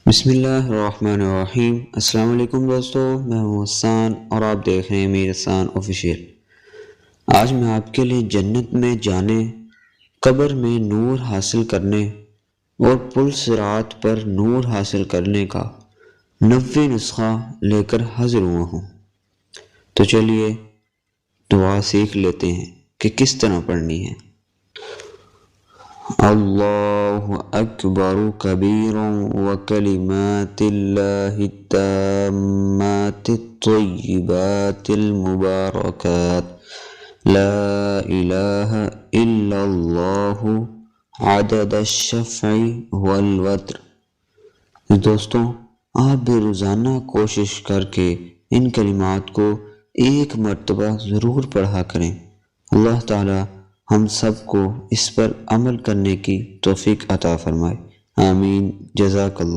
بسم اللہ الرحمن الرحیم۔ السلام علیکم دوستو، میں ہوں حسان اور آپ دیکھ رہے ہیں امیر حسان آفیشیل۔ آج میں آپ کے لیے جنت میں جانے، قبر میں نور حاصل کرنے اور پل صراط پر نور حاصل کرنے کا 90 نسخہ لے کر حاضر ہوا ہوں۔ تو چلیے دعا سیکھ لیتے ہیں کہ کس طرح پڑھنی ہے۔ اللہ اکبر کبیرا وکلمات اللہ التامات الطیبات المبارکات لا الہ الا اللہ عدد الشفع والوتر۔ دوستوں، آپ بھی روزانہ کوشش کر کے ان کلمات کو ایک مرتبہ ضرور پڑھا کریں۔ اللہ تعالی ہم سب کو اس پر عمل کرنے کی توفیق عطا فرمائے۔ آمین۔ جزاک اللہ۔